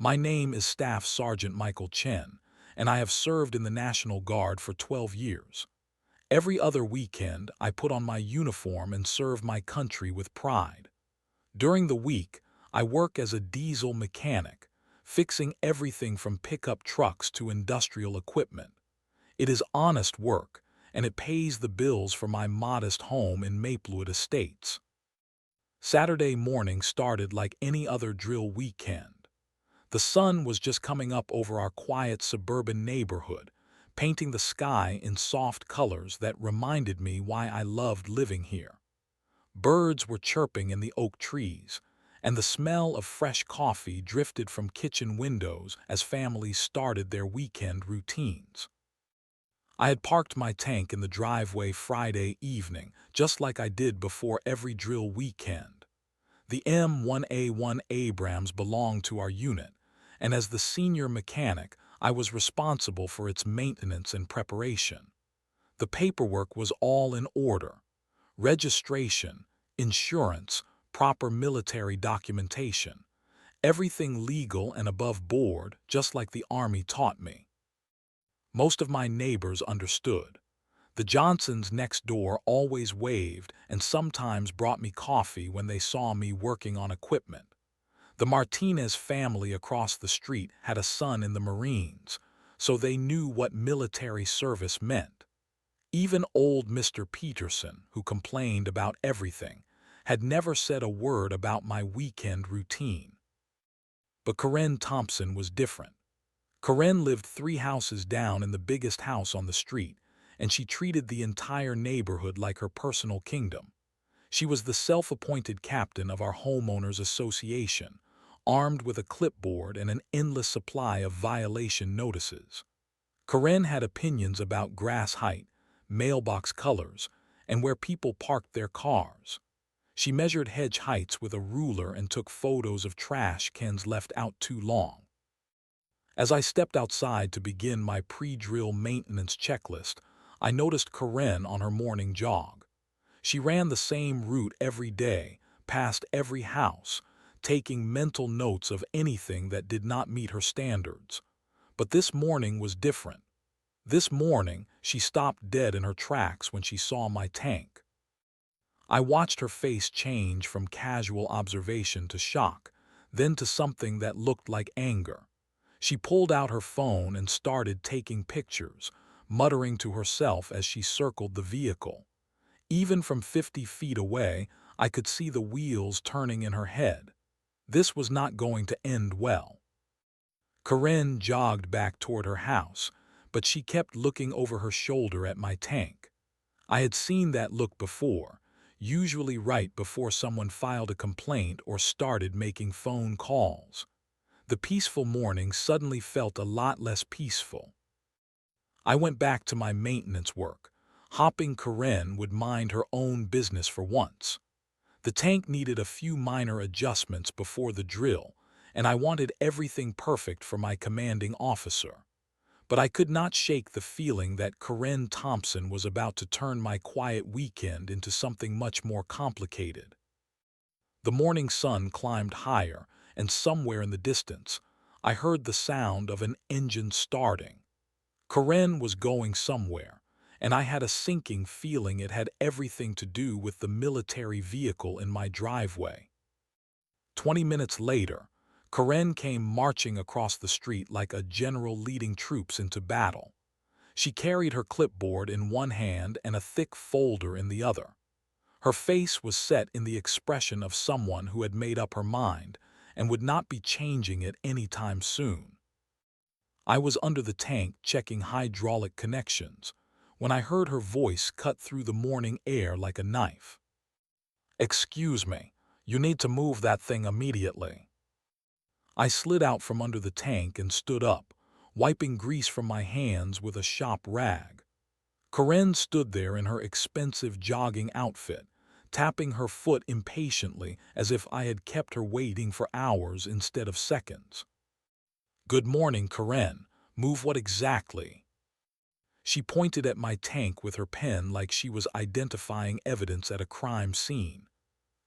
My name is Staff Sergeant Michael Chen, and I have served in the National Guard for 12 years. Every other weekend, I put on my uniform and serve my country with pride. During the week, I work as a diesel mechanic, fixing everything from pickup trucks to industrial equipment. It is honest work, and it pays the bills for my modest home in Maplewood Estates. Saturday morning started like any other drill weekend. The sun was just coming up over our quiet suburban neighborhood, painting the sky in soft colors that reminded me why I loved living here. Birds were chirping in the oak trees, and the smell of fresh coffee drifted from kitchen windows as families started their weekend routines. I had parked my tank in the driveway Friday evening, just like I did before every drill weekend. The M1A1 Abrams belonged to our unit, and as the senior mechanic, I was responsible for its maintenance and preparation. The paperwork was all in order: registration, insurance, proper military documentation, everything legal and above board, just like the Army taught me. Most of my neighbors understood. The Johnsons next door always waved and sometimes brought me coffee when they saw me working on equipment. The Martinez family across the street had a son in the Marines, so they knew what military service meant. Even old Mr. Peterson, who complained about everything, had never said a word about my weekend routine. But Karen Thompson was different. Karen lived 3 houses down in the biggest house on the street, and she treated the entire neighborhood like her personal kingdom. She was the self-appointed captain of our homeowners association, armed with a clipboard and an endless supply of violation notices. Karen had opinions about grass height, mailbox colors, and where people parked their cars. She measured hedge heights with a ruler and took photos of trash cans left out too long. As I stepped outside to begin my pre-drill maintenance checklist, I noticed Karen on her morning jog. She ran the same route every day, past every house, taking mental notes of anything that did not meet her standards. But this morning was different. This morning, she stopped dead in her tracks when she saw my tank. I watched her face change from casual observation to shock, then to something that looked like anger. She pulled out her phone and started taking pictures, muttering to herself as she circled the vehicle. Even from 50 feet away, I could see the wheels turning in her head. This was not going to end well. Karen jogged back toward her house, but she kept looking over her shoulder at my tank. I had seen that look before, usually right before someone filed a complaint or started making phone calls. The peaceful morning suddenly felt a lot less peaceful. I went back to my maintenance work, hoping Karen would mind her own business for once. The tank needed a few minor adjustments before the drill, and I wanted everything perfect for my commanding officer. But I could not shake the feeling that Karen Thompson was about to turn my quiet weekend into something much more complicated. The morning sun climbed higher, and somewhere in the distance, I heard the sound of an engine starting. Karen was going somewhere, and I had a sinking feeling it had everything to do with the military vehicle in my driveway. 20 minutes later, Karen came marching across the street like a general leading troops into battle. She carried her clipboard in one hand and a thick folder in the other. Her face was set in the expression of someone who had made up her mind and would not be changing it any time soon. I was under the tank checking hydraulic connections when I heard her voice cut through the morning air like a knife. "Excuse me, you need to move that thing immediately." I slid out from under the tank and stood up, wiping grease from my hands with a shop rag. Karen stood there in her expensive jogging outfit, tapping her foot impatiently as if I had kept her waiting for hours instead of seconds. "Good morning, Karen. Move what exactly?" She pointed at my tank with her pen like she was identifying evidence at a crime scene.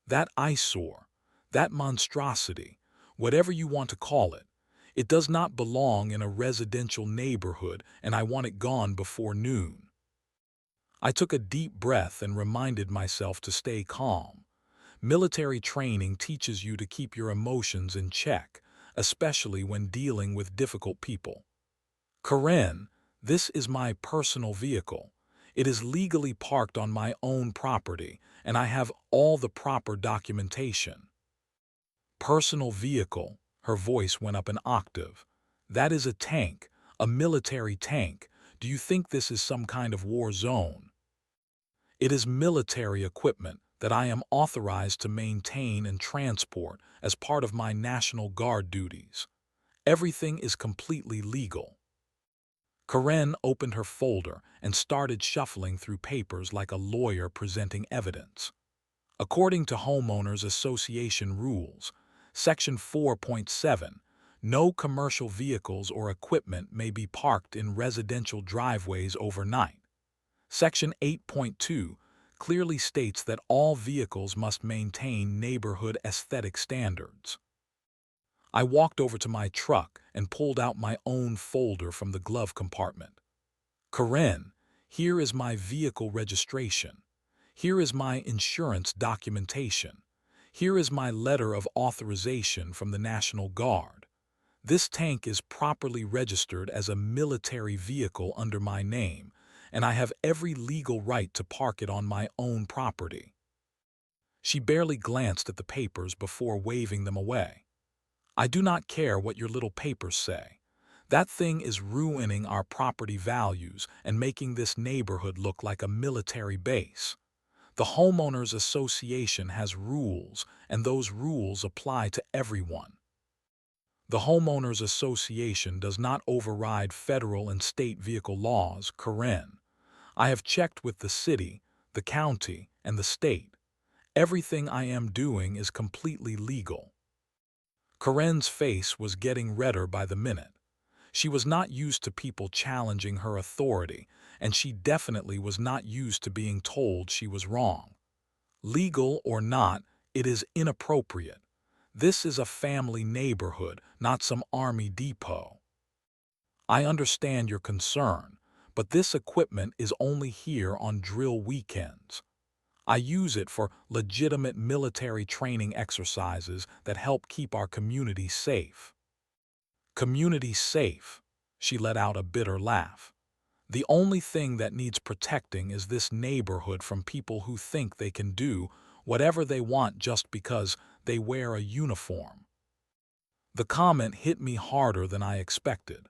"That eyesore, that monstrosity, whatever you want to call it, It does not belong in a residential neighborhood, and I want it gone before noon. I took a deep breath and reminded myself to stay calm. Military training teaches you to keep your emotions in check, especially when dealing with difficult people. Karen, this is my personal vehicle. It is legally parked on my own property, and I have all the proper documentation. Personal vehicle, her voice went up an octave. That is a tank, a military tank. Do you think this is some kind of war zone? It is military equipment that I am authorized to maintain and transport as part of my National Guard duties. Everything is completely legal. Karen opened her folder and started shuffling through papers like a lawyer presenting evidence. According to Homeowners Association rules, Section 4.7, no commercial vehicles or equipment may be parked in residential driveways overnight. Section 8.2 clearly states that all vehicles must maintain neighborhood aesthetic standards. I walked over to my truck and pulled out my own folder from the glove compartment. Karen, here is my vehicle registration. Here is my insurance documentation. Here is my letter of authorization from the National Guard. This tank is properly registered as a military vehicle under my name, and I have every legal right to park it on my own property. She barely glanced at the papers before waving them away. I do not care what your little papers say. That thing is ruining our property values and making this neighborhood look like a military base. The Homeowners Association has rules, and those rules apply to everyone. The Homeowners Association does not override federal and state vehicle laws, Karen. I have checked with the city, the county, and the state. Everything I am doing is completely legal. Karen's face was getting redder by the minute. She was not used to people challenging her authority, and she definitely was not used to being told she was wrong. Legal or not, it is inappropriate. This is a family neighborhood, not some army depot. I understand your concern, but this equipment is only here on drill weekends. I use it for legitimate military training exercises that help keep our community safe. Community safe, she let out a bitter laugh. The only thing that needs protecting is this neighborhood from people who think they can do whatever they want just because they wear a uniform. The comment hit me harder than I expected.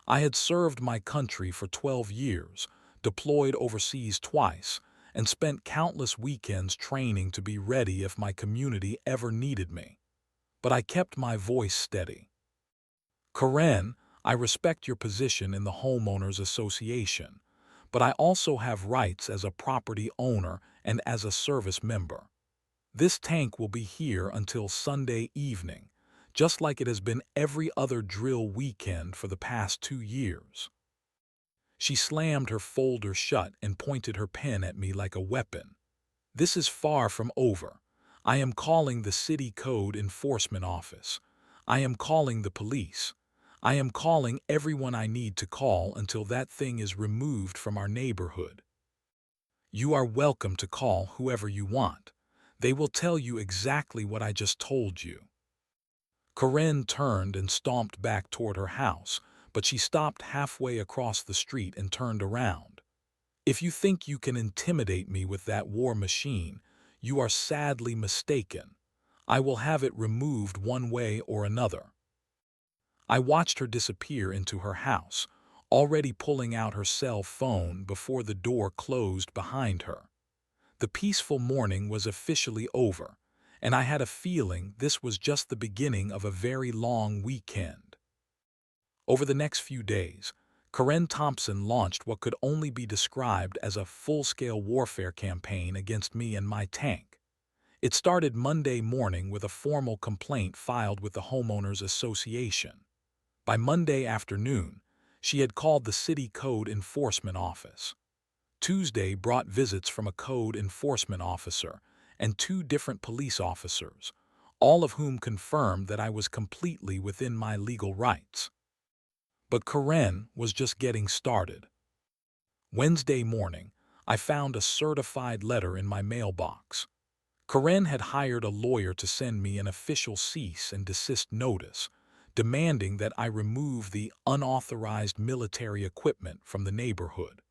I had served my country for 12 years, deployed overseas twice, and spent countless weekends training to be ready if my community ever needed me. But I kept my voice steady. Karen, I respect your position in the Homeowners Association, but I also have rights as a property owner and as a service member. This tank will be here until Sunday evening, just like it has been every other drill weekend for the past 2 years. She slammed her folder shut and pointed her pen at me like a weapon. This is far from over. I am calling the City Code Enforcement Office. I am calling the police. I am calling everyone I need to call until that thing is removed from our neighborhood. You are welcome to call whoever you want. They will tell you exactly what I just told you. Karen turned and stomped back toward her house, but she stopped halfway across the street and turned around. If you think you can intimidate me with that war machine, you are sadly mistaken. I will have it removed one way or another. I watched her disappear into her house, already pulling out her cell phone before the door closed behind her. The peaceful morning was officially over, and I had a feeling this was just the beginning of a very long weekend. Over the next few days, Karen Thompson launched what could only be described as a full-scale warfare campaign against me and my tank. It started Monday morning with a formal complaint filed with the Homeowners Association. By Monday afternoon, she had called the City Code Enforcement Office. Tuesday brought visits from a code enforcement officer and 2 different police officers, all of whom confirmed that I was completely within my legal rights. But Karen was just getting started. Wednesday morning, I found a certified letter in my mailbox. Karen had hired a lawyer to send me an official cease and desist notice, demanding that I remove the unauthorized military equipment from the neighborhood.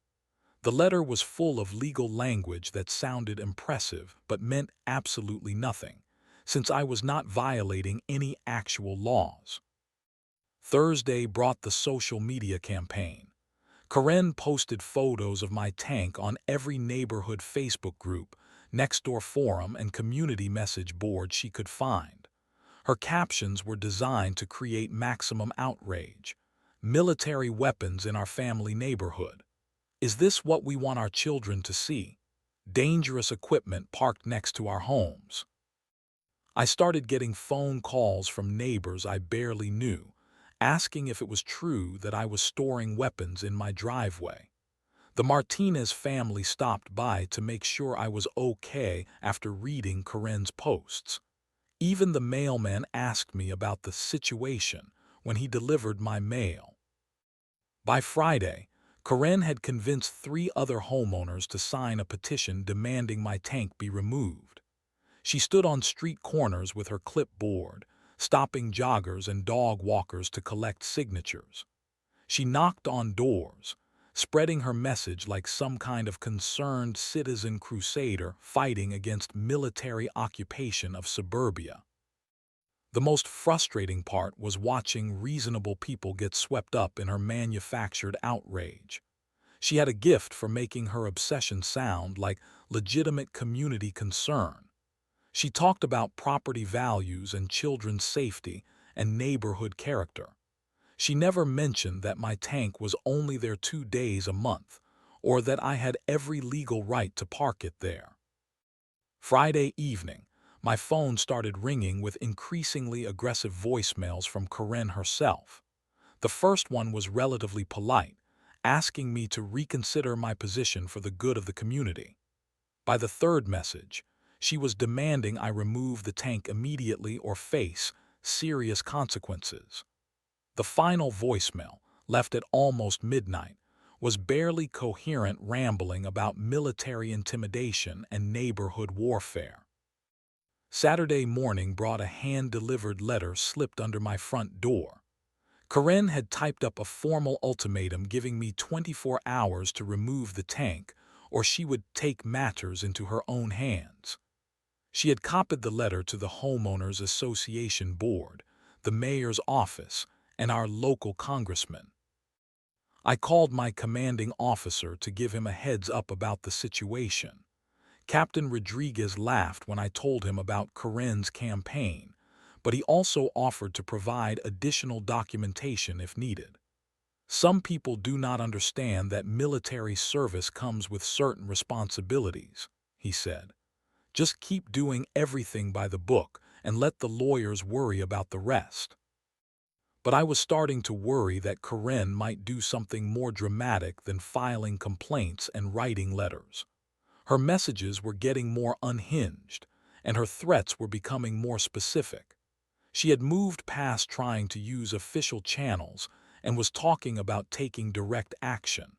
The letter was full of legal language that sounded impressive but meant absolutely nothing, since I was not violating any actual laws. Thursday brought the social media campaign. Karen posted photos of my tank on every neighborhood Facebook group, Nextdoor forum, and community message board she could find. Her captions were designed to create maximum outrage. Military weapons in our family neighborhood. Is this what we want our children to see? Dangerous equipment parked next to our homes. I started getting phone calls from neighbors I barely knew, asking if it was true that I was storing weapons in my driveway. The Martinez family stopped by to make sure I was okay after reading Karen's posts. Even the mailman asked me about the situation when he delivered my mail. By Friday, Karen had convinced 3 other homeowners to sign a petition demanding my tank be removed. She stood on street corners with her clipboard, stopping joggers and dog walkers to collect signatures. She knocked on doors, spreading her message like some kind of concerned citizen crusader fighting against military occupation of suburbia. The most frustrating part was watching reasonable people get swept up in her manufactured outrage. She had a gift for making her obsession sound like legitimate community concern. She talked about property values and children's safety and neighborhood character. She never mentioned that my tank was only there 2 days a month, or that I had every legal right to park it there. Friday evening, my phone started ringing with increasingly aggressive voicemails from Karen herself. The first one was relatively polite, asking me to reconsider my position for the good of the community. By the third message, she was demanding I remove the tank immediately or face serious consequences. The final voicemail, left at almost midnight, was barely coherent rambling about military intimidation and neighborhood warfare. Saturday morning brought a hand-delivered letter slipped under my front door. Karen had typed up a formal ultimatum giving me 24 hours to remove the tank, or she would take matters into her own hands. She had copied the letter to the Homeowners Association Board, the mayor's office, and our local congressman. I called my commanding officer to give him a heads up about the situation. Captain Rodriguez laughed when I told him about Karen's campaign, but he also offered to provide additional documentation if needed. Some people do not understand that military service comes with certain responsibilities, he said. Just keep doing everything by the book and let the lawyers worry about the rest. But I was starting to worry that Karen might do something more dramatic than filing complaints and writing letters. Her messages were getting more unhinged, and her threats were becoming more specific. She had moved past trying to use official channels and was talking about taking direct action.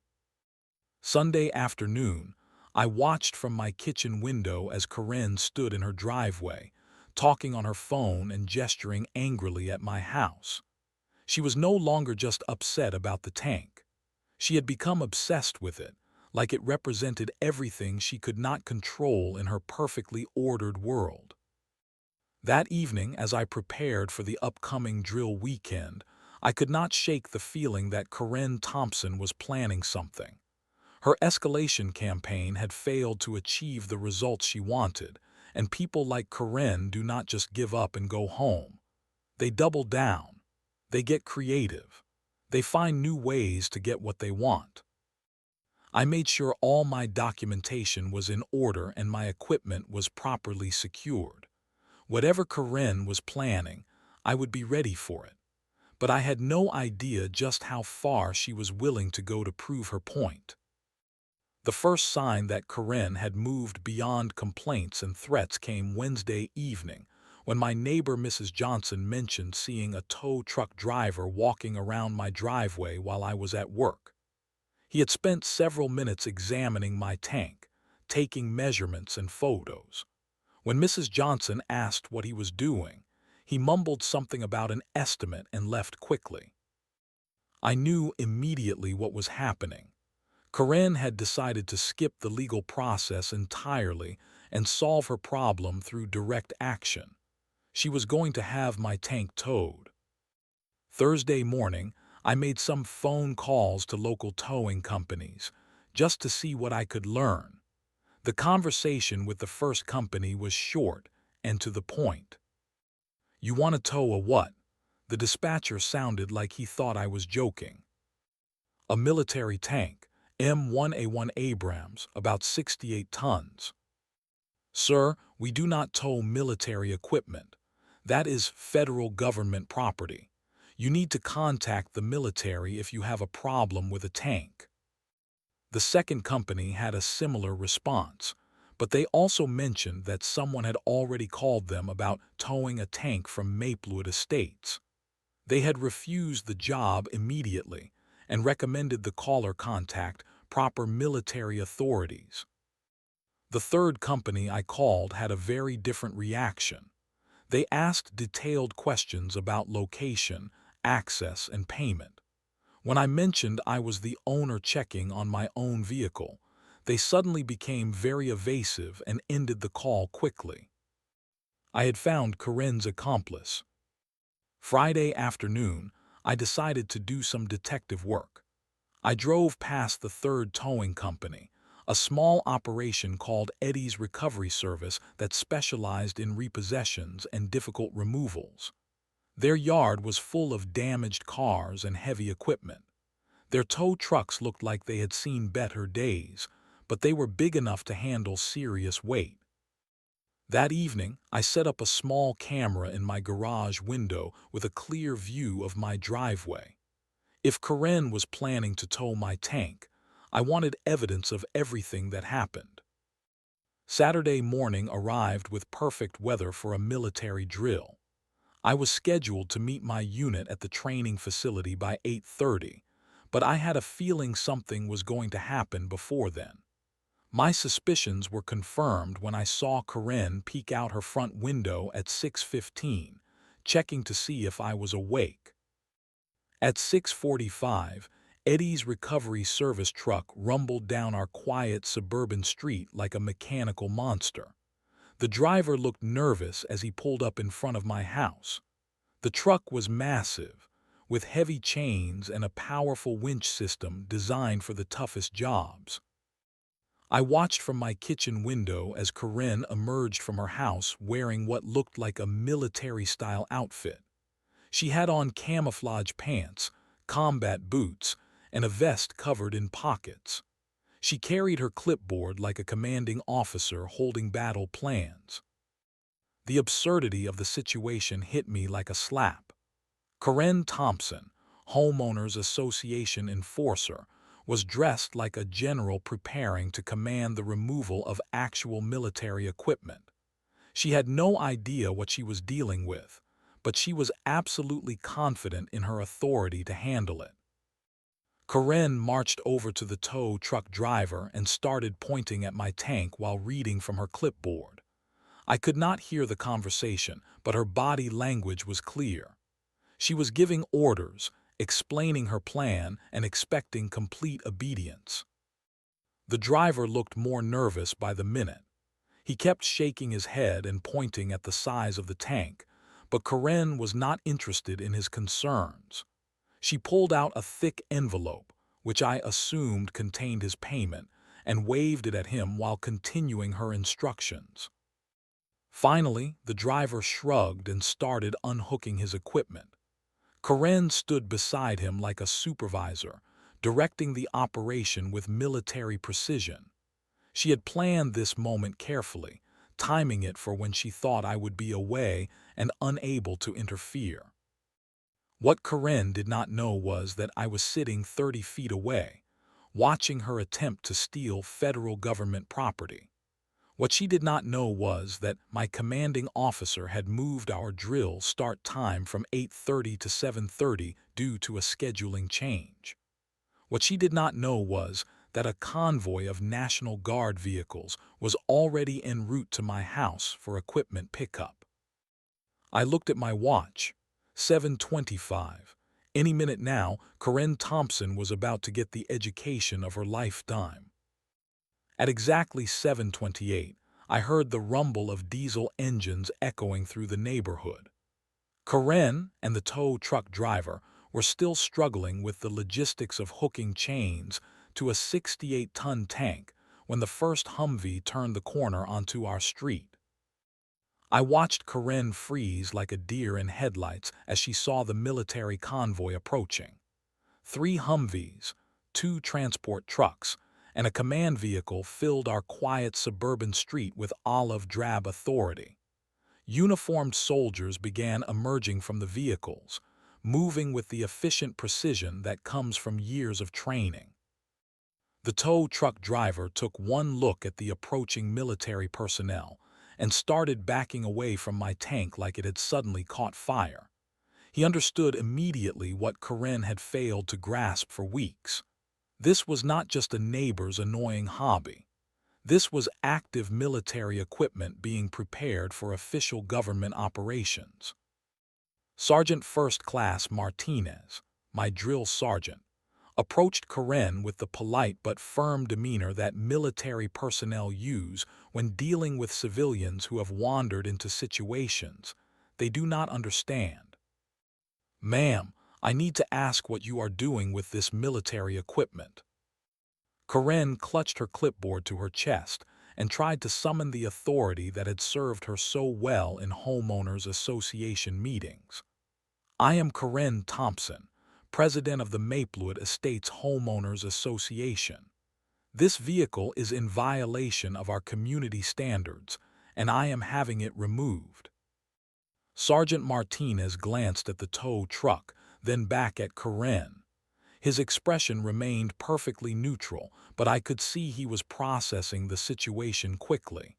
Sunday afternoon, I watched from my kitchen window as Karen stood in her driveway, talking on her phone and gesturing angrily at my house. She was no longer just upset about the tank. She had become obsessed with it, like it represented everything she could not control in her perfectly ordered world. That evening, as I prepared for the upcoming drill weekend, I could not shake the feeling that Karen Thompson was planning something. Her escalation campaign had failed to achieve the results she wanted, and people like Karen do not just give up and go home. They double down. They get creative. They find new ways to get what they want. I made sure all my documentation was in order and my equipment was properly secured. Whatever Karen was planning, I would be ready for it. But I had no idea just how far she was willing to go to prove her point. The first sign that Karen had moved beyond complaints and threats came Wednesday evening, when my neighbor Mrs. Johnson mentioned seeing a tow truck driver walking around my driveway while I was at work. He had spent several minutes examining my tank, taking measurements and photos. When Mrs. Johnson asked what he was doing, he mumbled something about an estimate and left quickly. I knew immediately what was happening. Karen had decided to skip the legal process entirely and solve her problem through direct action. She was going to have my tank towed. Thursday morning, I made some phone calls to local towing companies, just to see what I could learn. The conversation with the first company was short and to the point. "You want to tow a what?" The dispatcher sounded like he thought I was joking. "A military tank, M1A1 Abrams, about 68 tons. "Sir, we do not tow military equipment. That is federal government property. You need to contact the military if you have a problem with a tank." The second company had a similar response, but they also mentioned that someone had already called them about towing a tank from Maplewood Estates. They had refused the job immediately and recommended the caller contact proper military authorities. The third company I called had a very different reaction. They asked detailed questions about location, access, and payment. When I mentioned I was the owner checking on my own vehicle, they suddenly became very evasive and ended the call quickly. I had found Karen's accomplice. Friday afternoon, I decided to do some detective work. I drove past the third towing company, a small operation called Eddie's Recovery Service that specialized in repossessions and difficult removals. Their yard was full of damaged cars and heavy equipment. Their tow trucks looked like they had seen better days, but they were big enough to handle serious weight. That evening, I set up a small camera in my garage window with a clear view of my driveway. If Karen was planning to tow my tank, I wanted evidence of everything that happened. Saturday morning arrived with perfect weather for a military drill. I was scheduled to meet my unit at the training facility by 8:30, but I had a feeling something was going to happen before then. My suspicions were confirmed when I saw Karen peek out her front window at 6:15, checking to see if I was awake. At 6:45, Eddie's recovery service truck rumbled down our quiet suburban street like a mechanical monster. The driver looked nervous as he pulled up in front of my house. The truck was massive, with heavy chains and a powerful winch system designed for the toughest jobs. I watched from my kitchen window as Karen emerged from her house wearing what looked like a military-style outfit. She had on camouflage pants, combat boots, and a vest covered in pockets. She carried her clipboard like a commanding officer holding battle plans. The absurdity of the situation hit me like a slap. Karen Thompson, Homeowners Association enforcer, was dressed like a general preparing to command the removal of actual military equipment. She had no idea what she was dealing with, but she was absolutely confident in her authority to handle it. Karen marched over to the tow truck driver and started pointing at my tank while reading from her clipboard. I could not hear the conversation, but her body language was clear. She was giving orders, explaining her plan, and expecting complete obedience. The driver looked more nervous by the minute. He kept shaking his head and pointing at the size of the tank, but Karen was not interested in his concerns. She pulled out a thick envelope, which I assumed contained his payment, and waved it at him while continuing her instructions. Finally, the driver shrugged and started unhooking his equipment. Karen stood beside him like a supervisor, directing the operation with military precision. She had planned this moment carefully, timing it for when she thought I would be away and unable to interfere. What Karen did not know was that I was sitting 30 feet away, watching her attempt to steal federal government property. What she did not know was that my commanding officer had moved our drill start time from 8:30 to 7:30 due to a scheduling change. What she did not know was that a convoy of National Guard vehicles was already en route to my house for equipment pickup. I looked at my watch. 7:25. Any minute now, Karen Thompson was about to get the education of her lifetime. At exactly 7:28, I heard the rumble of diesel engines echoing through the neighborhood. Karen and the tow truck driver were still struggling with the logistics of hooking chains to a 68-ton tank when the first Humvee turned the corner onto our street. I watched Karen freeze like a deer in headlights as she saw the military convoy approaching. 3 Humvees, 2 transport trucks, and a command vehicle filled our quiet suburban street with olive-drab authority. Uniformed soldiers began emerging from the vehicles, moving with the efficient precision that comes from years of training. The tow truck driver took one look at the approaching military personnel and started backing away from my tank like it had suddenly caught fire. He understood immediately what Karen had failed to grasp for weeks. This was not just a neighbor's annoying hobby. This was active military equipment being prepared for official government operations. Sergeant First Class Martinez, my drill sergeant, approached Karen with the polite but firm demeanor that military personnel use when dealing with civilians who have wandered into situations they do not understand. "Ma'am, I need to ask what you are doing with this military equipment." Karen clutched her clipboard to her chest and tried to summon the authority that had served her so well in homeowners association meetings. "I am Karen Thompson, president of the Maplewood Estates Homeowners Association. This vehicle is in violation of our community standards, and I am having it removed." Sergeant Martinez glanced at the tow truck, then back at Karen. His expression remained perfectly neutral, but I could see he was processing the situation quickly.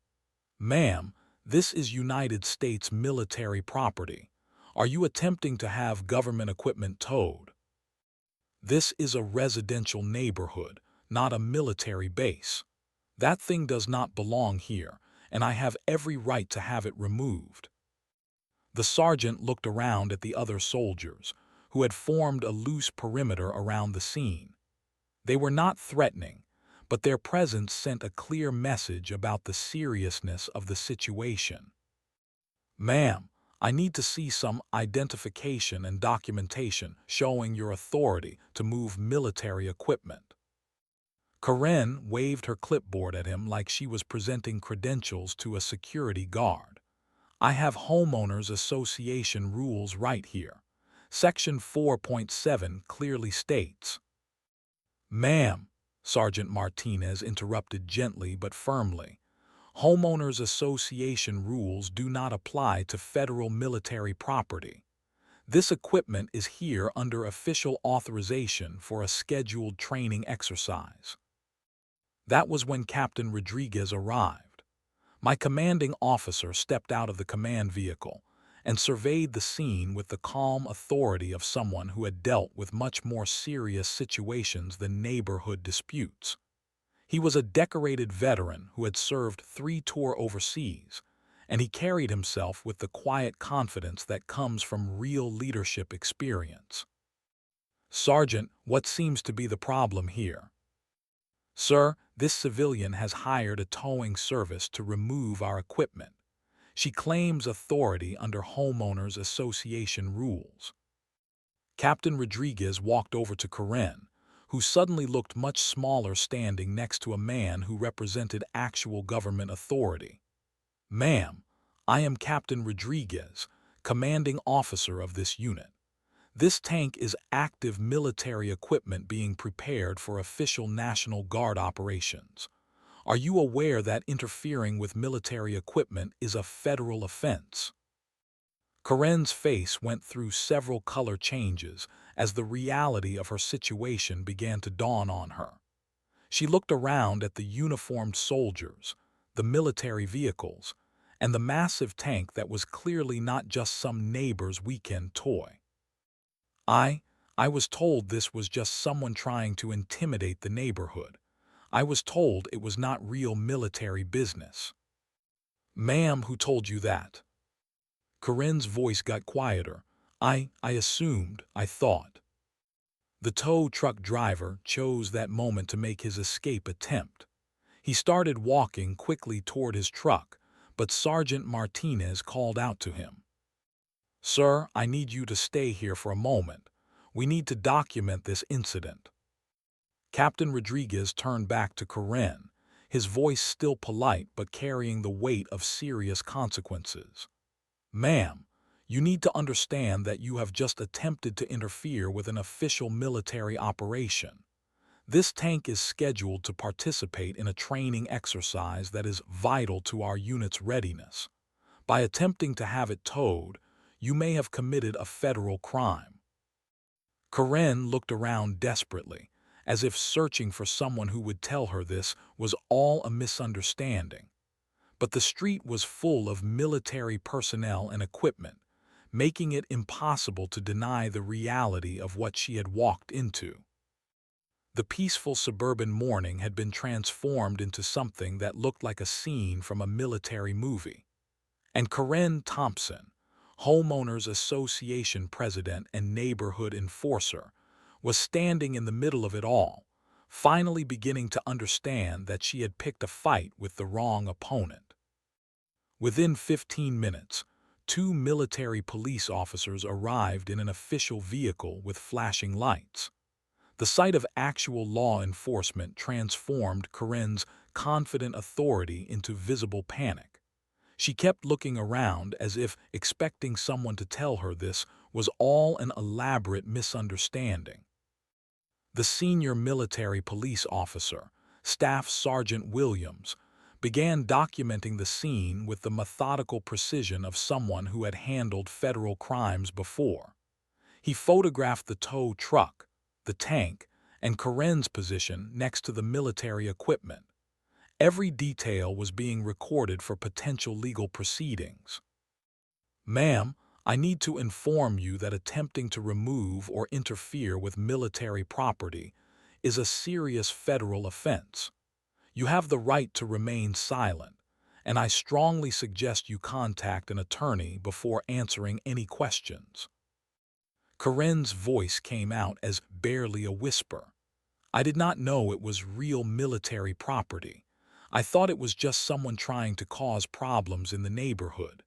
"Ma'am, this is United States military property. Are you attempting to have government equipment towed? This is a residential neighborhood, not a military base. That thing does not belong here, and I have every right to have it removed." The sergeant looked around at the other soldiers, who had formed a loose perimeter around the scene. They were not threatening, but their presence sent a clear message about the seriousness of the situation. "Ma'am, I need to see some identification and documentation showing your authority to move military equipment." Karen waved her clipboard at him like she was presenting credentials to a security guard. "I have homeowners association rules right here. Section 4.7 clearly states—" "Ma'am," Sergeant Martinez interrupted gently but firmly, "homeowners association rules do not apply to federal military property. This equipment is here under official authorization for a scheduled training exercise." That was when Captain Rodriguez arrived. My commanding officer stepped out of the command vehicle and surveyed the scene with the calm authority of someone who had dealt with much more serious situations than neighborhood disputes. He was a decorated veteran who had served 3 tours overseas, and he carried himself with the quiet confidence that comes from real leadership experience. "Sergeant, what seems to be the problem here?" "Sir, this civilian has hired a towing service to remove our equipment. She claims authority under homeowners association rules." Captain Rodriguez walked over to Karen, who suddenly looked much smaller standing next to a man who represented actual government authority. "Ma'am, I am Captain Rodriguez, commanding officer of this unit. This tank is active military equipment being prepared for official National Guard operations. Are you aware that interfering with military equipment is a federal offense?" Karen's face went through several color changes as the reality of her situation began to dawn on her. She looked around at the uniformed soldiers, the military vehicles, and the massive tank that was clearly not just some neighbor's weekend toy. I, I was told this was just someone trying to intimidate the neighborhood. I was told it was not real military business. Ma'am, who told you that? Corinne's voice got quieter. I assumed, I thought. The tow truck driver chose that moment to make his escape attempt. He started walking quickly toward his truck, but Sergeant Martinez called out to him. Sir, I need you to stay here for a moment. We need to document this incident. Captain Rodriguez turned back to Corinne, his voice still polite but carrying the weight of serious consequences. Ma'am, you need to understand that you have just attempted to interfere with an official military operation. This tank is scheduled to participate in a training exercise that is vital to our unit's readiness. By attempting to have it towed, you may have committed a federal crime. Karen looked around desperately, as if searching for someone who would tell her this was all a misunderstanding. But the street was full of military personnel and equipment, making it impossible to deny the reality of what she had walked into. The peaceful suburban morning had been transformed into something that looked like a scene from a military movie. And Karen Thompson, Homeowners Association president and neighborhood enforcer, was standing in the middle of it all, finally beginning to understand that she had picked a fight with the wrong opponent. Within 15 minutes, 2 military police officers arrived in an official vehicle with flashing lights. The sight of actual law enforcement transformed Corinne's confident authority into visible panic. She kept looking around as if expecting someone to tell her this was all an elaborate misunderstanding. The senior military police officer, Staff Sergeant Williams, began documenting the scene with the methodical precision of someone who had handled federal crimes before. He photographed the tow truck, the tank, and Corinne's position next to the military equipment. Every detail was being recorded for potential legal proceedings. Ma'am, I need to inform you that attempting to remove or interfere with military property is a serious federal offense. You have the right to remain silent, and I strongly suggest you contact an attorney before answering any questions. Corinne's voice came out as barely a whisper. I did not know it was real military property. I thought it was just someone trying to cause problems in the neighborhood.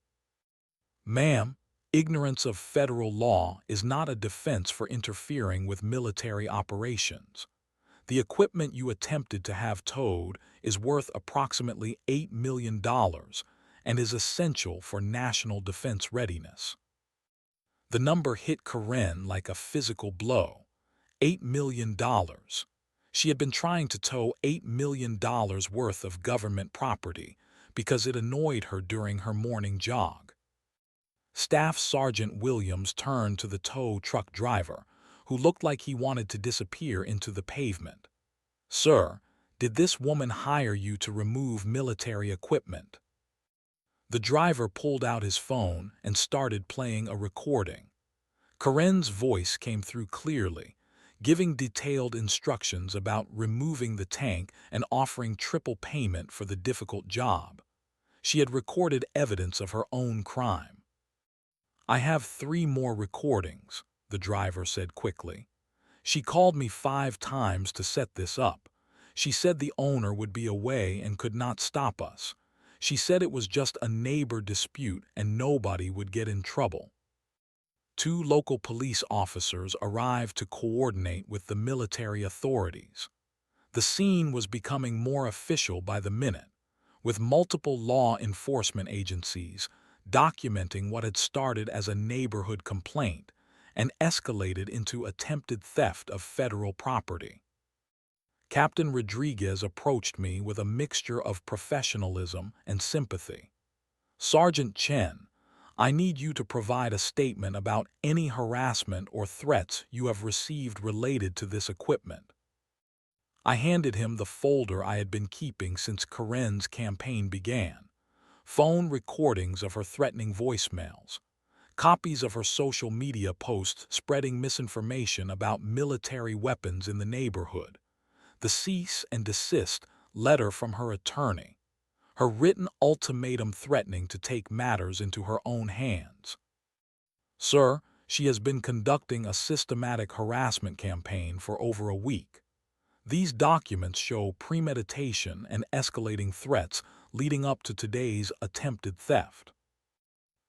Ma'am, ignorance of federal law is not a defense for interfering with military operations. The equipment you attempted to have towed is worth approximately $8 million and is essential for national defense readiness. The number hit Corinne like a physical blow. $8 million. She had been trying to tow $8 million worth of government property because it annoyed her during her morning jog. Staff Sergeant Williams turned to the tow truck driver, who looked like he wanted to disappear into the pavement. Sir, did this woman hire you to remove military equipment? The driver pulled out his phone and started playing a recording. Corinne's voice came through clearly, giving detailed instructions about removing the tank and offering triple payment for the difficult job. She had recorded evidence of her own crime. I have 3 more recordings, the driver said quickly. She called me 5 times to set this up. She said the owner would be away and could not stop us. She said it was just a neighbor dispute and nobody would get in trouble. 2 local police officers arrived to coordinate with the military authorities. The scene was becoming more official by the minute, with multiple law enforcement agencies documenting what had started as a neighborhood complaint and escalated into attempted theft of federal property. Captain Rodriguez approached me with a mixture of professionalism and sympathy. Sergeant Chen, I need you to provide a statement about any harassment or threats you have received related to this equipment. I handed him the folder I had been keeping since Karen's campaign began. Phone recordings of her threatening voicemails, copies of her social media posts spreading misinformation about military weapons in the neighborhood, the cease and desist letter from her attorney, her written ultimatum threatening to take matters into her own hands. Sir, she has been conducting a systematic harassment campaign for over a week. These documents show premeditation and escalating threats leading up to today's attempted theft.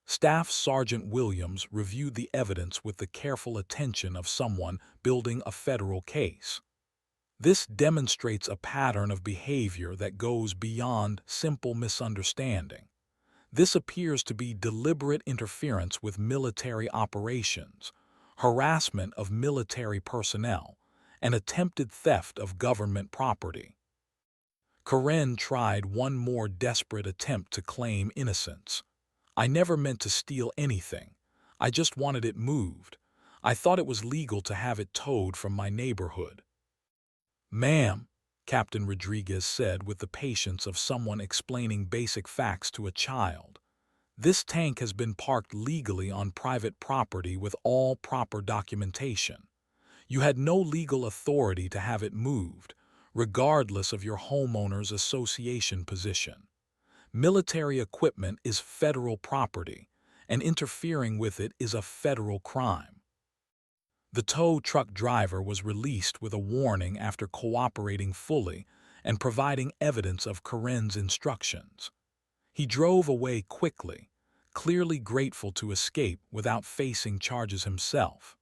Staff Sergeant Williams reviewed the evidence with the careful attention of someone building a federal case. This demonstrates a pattern of behavior that goes beyond simple misunderstanding. This appears to be deliberate interference with military operations, harassment of military personnel, and attempted theft of government property. Karen tried one more desperate attempt to claim innocence. I never meant to steal anything. I just wanted it moved. I thought it was legal to have it towed from my neighborhood. Ma'am, Captain Rodriguez said with the patience of someone explaining basic facts to a child, this tank has been parked legally on private property with all proper documentation. You had no legal authority to have it moved, regardless of your homeowner's association position. Military equipment is federal property, and interfering with it is a federal crime. The tow truck driver was released with a warning after cooperating fully and providing evidence of Karen's instructions. He drove away quickly, clearly grateful to escape without facing charges himself.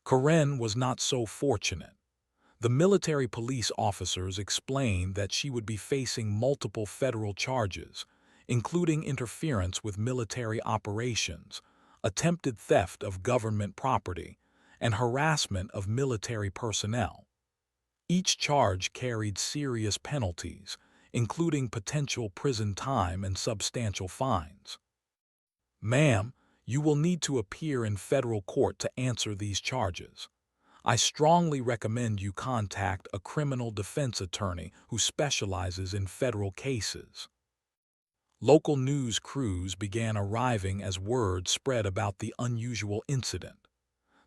Karen was not so fortunate. The military police officers explained that she would be facing multiple federal charges, including interference with military operations, attempted theft of government property, and harassment of military personnel. Each charge carried serious penalties, including potential prison time and substantial fines. Ma'am, you will need to appear in federal court to answer these charges. I strongly recommend you contact a criminal defense attorney who specializes in federal cases. Local news crews began arriving as word spread about the unusual incident.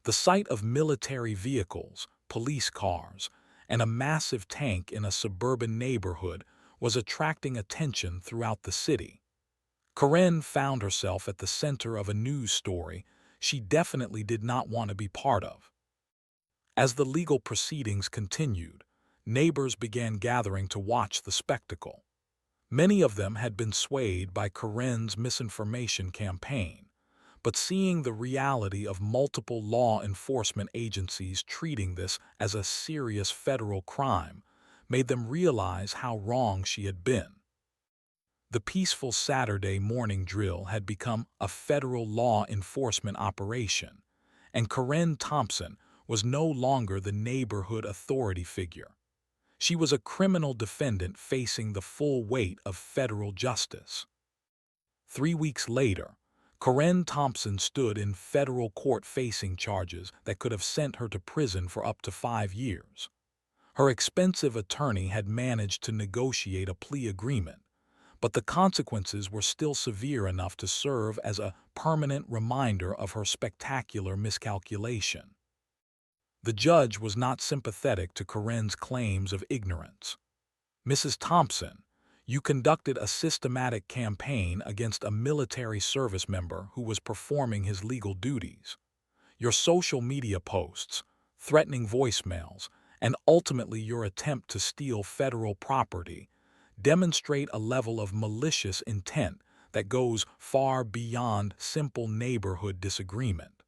The sight of military vehicles, police cars, and a massive tank in a suburban neighborhood was attracting attention throughout the city. Karen found herself at the center of a news story she definitely did not want to be part of. As the legal proceedings continued, neighbors began gathering to watch the spectacle. Many of them had been swayed by Karen's misinformation campaign, but seeing the reality of multiple law enforcement agencies treating this as a serious federal crime made them realize how wrong she had been. The peaceful Saturday morning drill had become a federal law enforcement operation, and Karen Thompson was no longer the neighborhood authority figure. She was a criminal defendant facing the full weight of federal justice. 3 weeks later, Karen Thompson stood in federal court facing charges that could have sent her to prison for up to 5 years. Her expensive attorney had managed to negotiate a plea agreement, but the consequences were still severe enough to serve as a permanent reminder of her spectacular miscalculation. The judge was not sympathetic to Karen's claims of ignorance. Mrs. Thompson, you conducted a systematic campaign against a military service member who was performing his legal duties. Your social media posts, threatening voicemails, and ultimately your attempt to steal federal property demonstrate a level of malicious intent that goes far beyond simple neighborhood disagreement.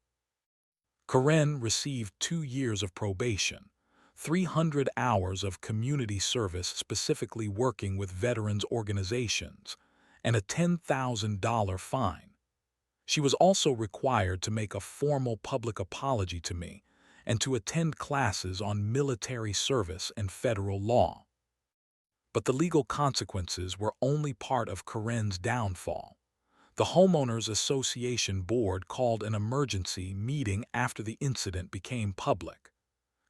Karen received 2 years of probation, 300 hours of community service specifically working with veterans organizations, and a $10,000 fine. She was also required to make a formal public apology to me and to attend classes on military service and federal law. But the legal consequences were only part of Karen's downfall. The Homeowners Association Board called an emergency meeting after the incident became public.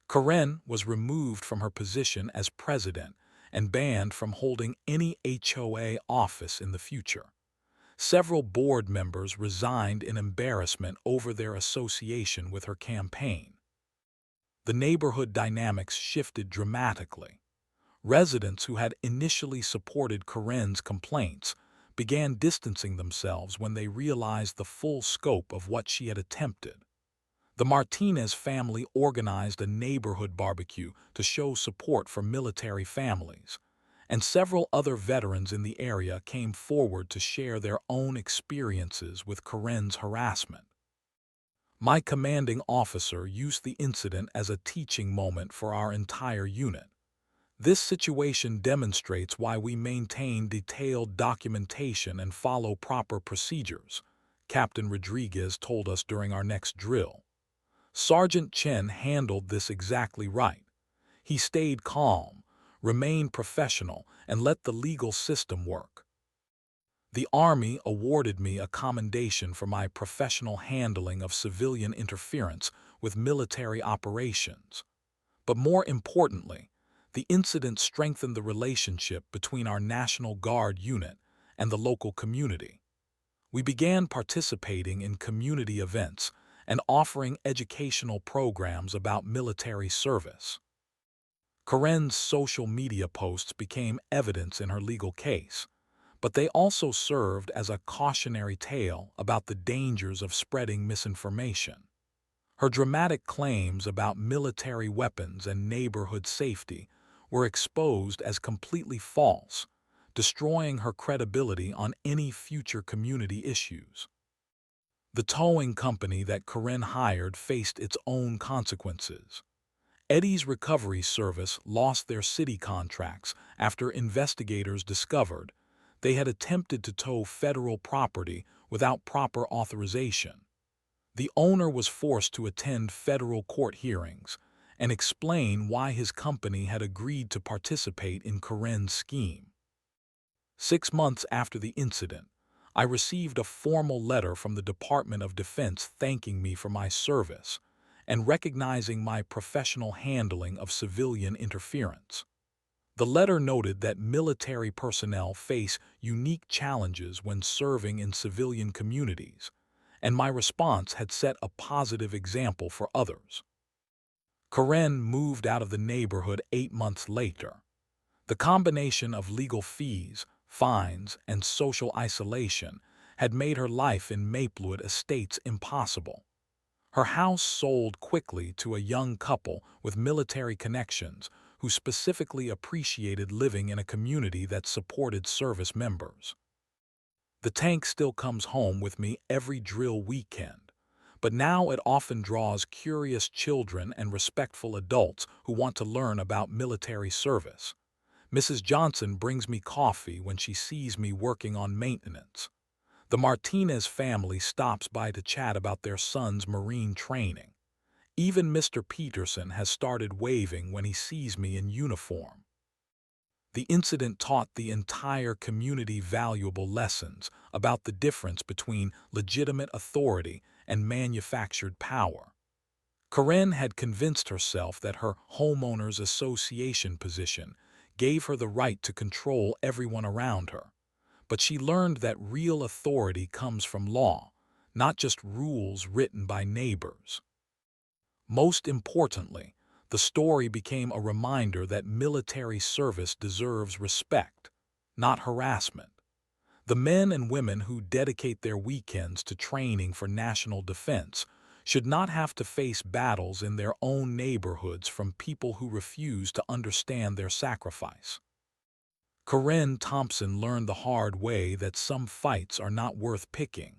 Karen was removed from her position as president and banned from holding any HOA office in the future. Several board members resigned in embarrassment over their association with her campaign. The neighborhood dynamics shifted dramatically. Residents who had initially supported Karen's complaints began distancing themselves when they realized the full scope of what she had attempted. The Martinez family organized a neighborhood barbecue to show support for military families, and several other veterans in the area came forward to share their own experiences with Karen's harassment. My commanding officer used the incident as a teaching moment for our entire unit. This situation demonstrates why we maintain detailed documentation and follow proper procedures, Captain Rodriguez told us during our next drill. Sergeant Chen handled this exactly right. He stayed calm, remained professional, and let the legal system work. The Army awarded me a commendation for my professional handling of civilian interference with military operations. But more importantly, the incident strengthened the relationship between our National Guard unit and the local community. We began participating in community events and offering educational programs about military service. Karen's social media posts became evidence in her legal case, but they also served as a cautionary tale about the dangers of spreading misinformation. Her dramatic claims about military weapons and neighborhood safety were exposed as completely false, destroying her credibility on any future community issues. The towing company that Karen hired faced its own consequences. Eddie's Recovery Service lost their city contracts after investigators discovered they had attempted to tow federal property without proper authorization. The owner was forced to attend federal court hearings and explain why his company had agreed to participate in Karen's scheme. 6 months after the incident, I received a formal letter from the Department of Defense thanking me for my service and recognizing my professional handling of civilian interference. The letter noted that military personnel face unique challenges when serving in civilian communities, and my response had set a positive example for others. Karen moved out of the neighborhood 8 months later. The combination of legal fees, fines, and social isolation had made her life in Maplewood Estates impossible. Her house sold quickly to a young couple with military connections who specifically appreciated living in a community that supported service members. The tank still comes home with me every drill weekend, but now it often draws curious children and respectful adults who want to learn about military service. Mrs. Johnson brings me coffee when she sees me working on maintenance. The Martinez family stops by to chat about their son's Marine training. Even Mr. Peterson has started waving when he sees me in uniform. The incident taught the entire community valuable lessons about the difference between legitimate authority and manufactured power. Karen had convinced herself that her homeowners association position gave her the right to control everyone around her, but she learned that real authority comes from law, not just rules written by neighbors. Most importantly, the story became a reminder that military service deserves respect, not harassment. The men and women who dedicate their weekends to training for national defense should not have to face battles in their own neighborhoods from people who refuse to understand their sacrifice. Karen Thompson learned the hard way that some fights are not worth picking,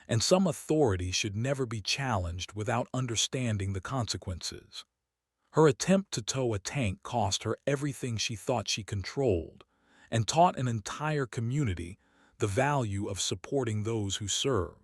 and some authority should never be challenged without understanding the consequences. Her attempt to tow a tank cost her everything she thought she controlled, and taught an entire community the value of supporting those who serve.